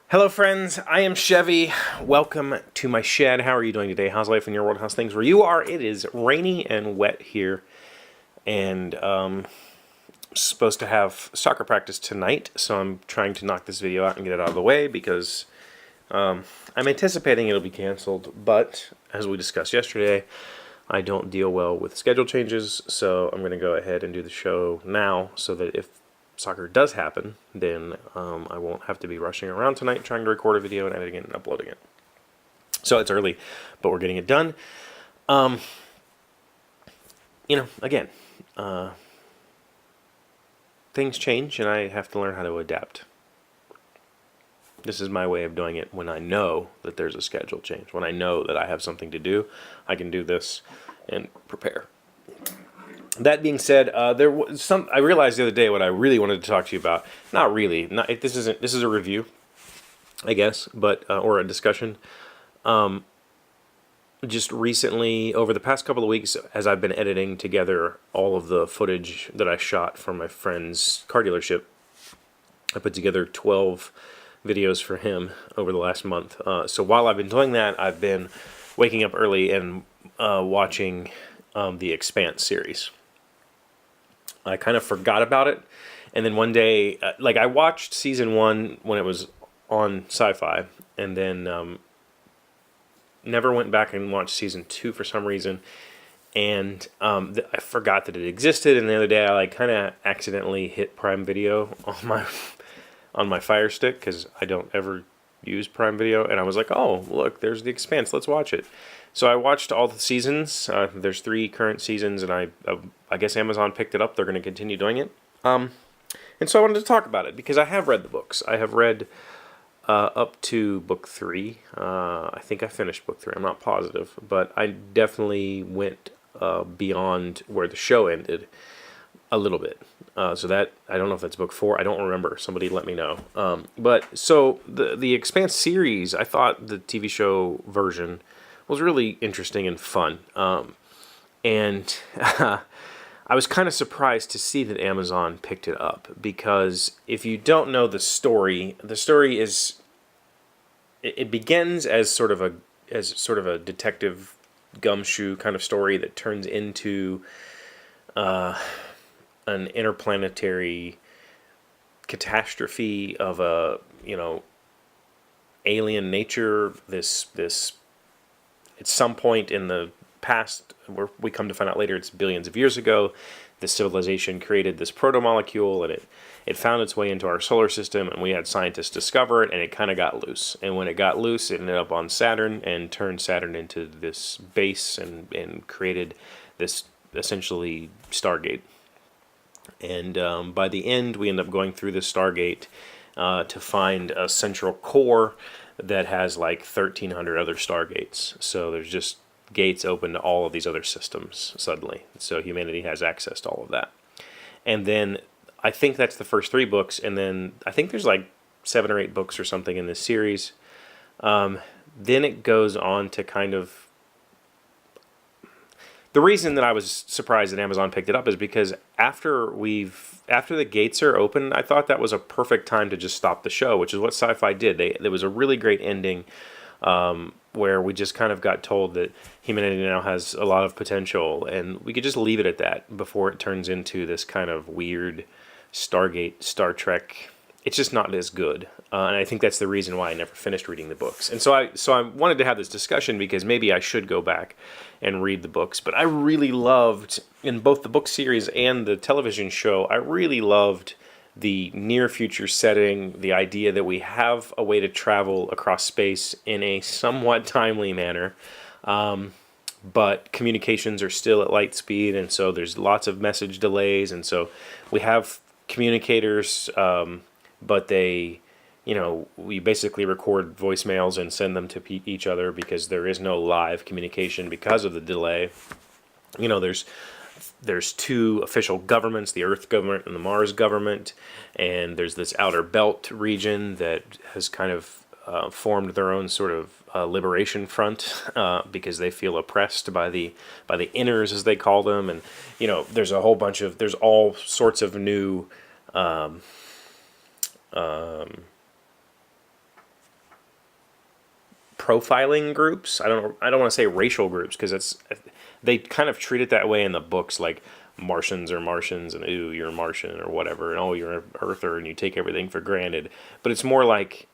Hello friends, I am Chevee. Welcome to my shed. How are you doing today? How's life in your world? How's things where you are? It is rainy and wet here, and supposed to have soccer practice tonight, so I'm trying to knock this video out and get it out of the way because I'm anticipating it'll be canceled, but as we discussed yesterday, I don't deal well with schedule changes, so I'm going to go ahead and do the show now so that if soccer does happen, then I won't have to be rushing around tonight trying to record a video and editing it and uploading it. So it's early, but we're getting it done. Again, things change and I have to learn how to adapt. This is my way of doing it when I know that there's a schedule change. When I know that I have something to do, I can do this and prepare. That being said, there was some. I realized the other day what I really wanted to talk to you about. Not really. This is a review, I guess, but or a discussion. Just recently, over the past couple of weeks, as I've been editing together all of the footage that I shot for my friend's car dealership, I put together 12 videos for him over the last month. So while I've been doing that, I've been waking up early and watching the Expanse series. I kind of forgot about it, and then one day, I watched season 1 when it was on Sci-Fi, and then never went back and watched season 2 for some reason, and I forgot that it existed. And the other day, I kind of accidentally hit Prime Video on my Fire Stick because I don't ever use Prime Video, and I was like, oh look, there's the Expanse, let's watch it. So I watched all the seasons. There's 3 current seasons, and I guess Amazon picked it up. They're going to continue doing it. And so I wanted to talk about it because I have read the books. I have read up to book 3. I think I finished book 3. I'm not positive, but I definitely went beyond where the show ended a little bit. So that, I don't know if that's book 4. I don't remember. Somebody let me know. But so the Expanse series, I thought the TV show version was really interesting and fun. And I was kind of surprised to see that Amazon picked it up, because if you don't know the story is, it begins as sort of a detective gumshoe kind of story that turns into an interplanetary catastrophe of a, alien nature. This at some point in the past, where we come to find out later it's billions of years ago, this civilization created this proto-molecule, and it found its way into our solar system, and we had scientists discover it, and it kind of got loose. And when it got loose, it ended up on Saturn and turned Saturn into this base and created this essentially Stargate. And by the end, we end up going through this Stargate to find a central core that has like 1,300 other Stargates. So there's just gates open to all of these other systems suddenly. So humanity has access to all of that. And then I think that's the first 3 books, and then I think there's like 7 or 8 books or something in this series. Then it goes on to kind of... The reason that I was surprised that Amazon picked it up is because after the gates are open, I thought that was a perfect time to just stop the show, which is what Sci-Fi did. There was a really great ending where we just kind of got told that humanity now has a lot of potential, and we could just leave it at that before it turns into this kind of weird Stargate, Star Trek. It's just not as good, and I think that's the reason why I never finished reading the books. And so I wanted to have this discussion because maybe I should go back and read the books. But I really loved, in both the book series and the television show, I really loved the near future setting, the idea that we have a way to travel across space in a somewhat timely manner, but communications are still at light speed, and so there's lots of message delays, and so we have communicators, but they, we basically record voicemails and send them to each other because there is no live communication because of the delay. There's 2 official governments, the Earth government and the Mars government, and there's this outer belt region that has kind of formed their own sort of liberation front because they feel oppressed by the inners, as they call them. And there's all sorts of new profiling groups. I don't want to say racial groups, because they kind of treat it that way in the books, like Martians are Martians, and ooh, you're a Martian or whatever, and oh, you're an Earther, and you take everything for granted. But it's more like,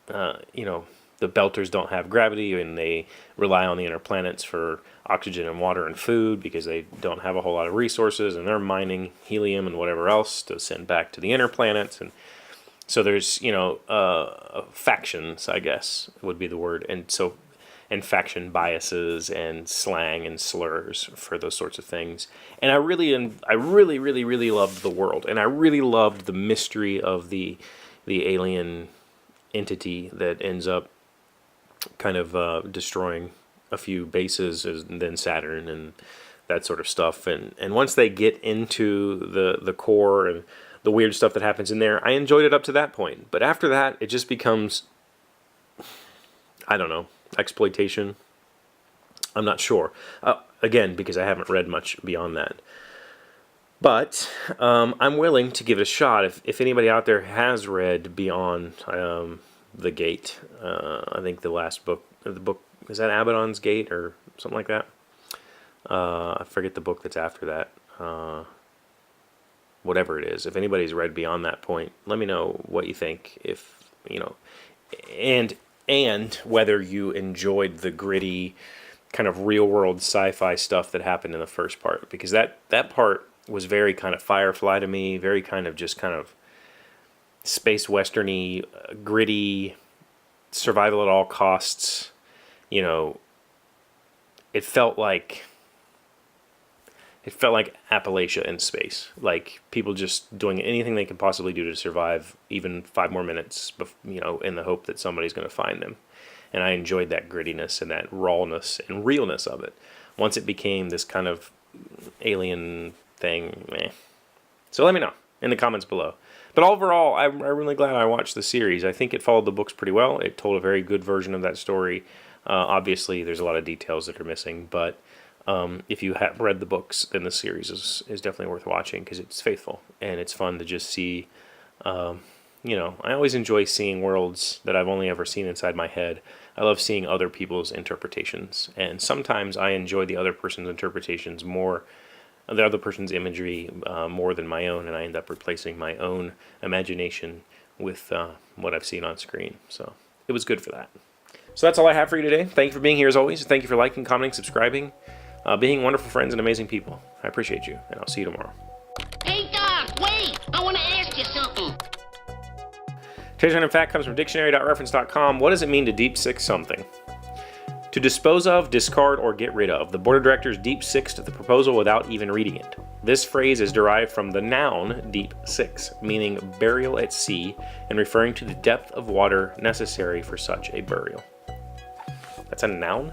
the Belters don't have gravity, and they rely on the inner planets for oxygen and water and food because they don't have a whole lot of resources, and they're mining helium and whatever else to send back to the inner planets. And so there's, factions, I guess would be the word. And faction biases and slang and slurs for those sorts of things. And I really, really loved the world. And I really loved the mystery of the alien entity that ends up kind of destroying a few bases, and then Saturn and that sort of stuff. And once they get into the core and the weird stuff that happens in there, I enjoyed it up to that point. But after that, it just becomes, I don't know, exploitation. I'm not sure. Again, because I haven't read much beyond that. But I'm willing to give it a shot. If anybody out there has read Beyond the Gate, I think the book, is that Abaddon's Gate or something like that? I forget the book that's after that. Whatever it is. If anybody's read beyond that point, let me know what you think. If and whether you enjoyed the gritty kind of real world sci-fi stuff that happened in the first part, because that part was very kind of Firefly to me, very kind of just kind of space westerny, gritty, survival at all costs. It felt like Appalachia in space, like people just doing anything they can possibly do to survive even 5 more minutes, in the hope that somebody's going to find them. And I enjoyed that grittiness and that rawness and realness of it. Once it became this kind of alien thing, meh. So let me know in the comments below. But overall, I'm really glad I watched the series. I think it followed the books pretty well. It told a very good version of that story. Obviously, there's a lot of details that are missing, but if you have read the books, then the series is definitely worth watching, because it's faithful and it's fun to just see. I always enjoy seeing worlds that I've only ever seen inside my head. I love seeing other people's interpretations, and sometimes I enjoy the other person's interpretations more, the other person's imagery more than my own, and I end up replacing my own imagination with what I've seen on screen. So it was good for that. So that's all I have for you today. Thank you for being here as always. Thank you for liking, commenting, subscribing, being wonderful friends and amazing people. I appreciate you, and I'll see you tomorrow. Hey, Doc, wait! I want to ask you something. Today's random fact comes from dictionary.reference.com. What does it mean to deep six something? To dispose of, discard, or get rid of. The board of directors deep sixed the proposal without even reading it. This phrase is derived from the noun deep six, meaning burial at sea, and referring to the depth of water necessary for such a burial. That's a noun?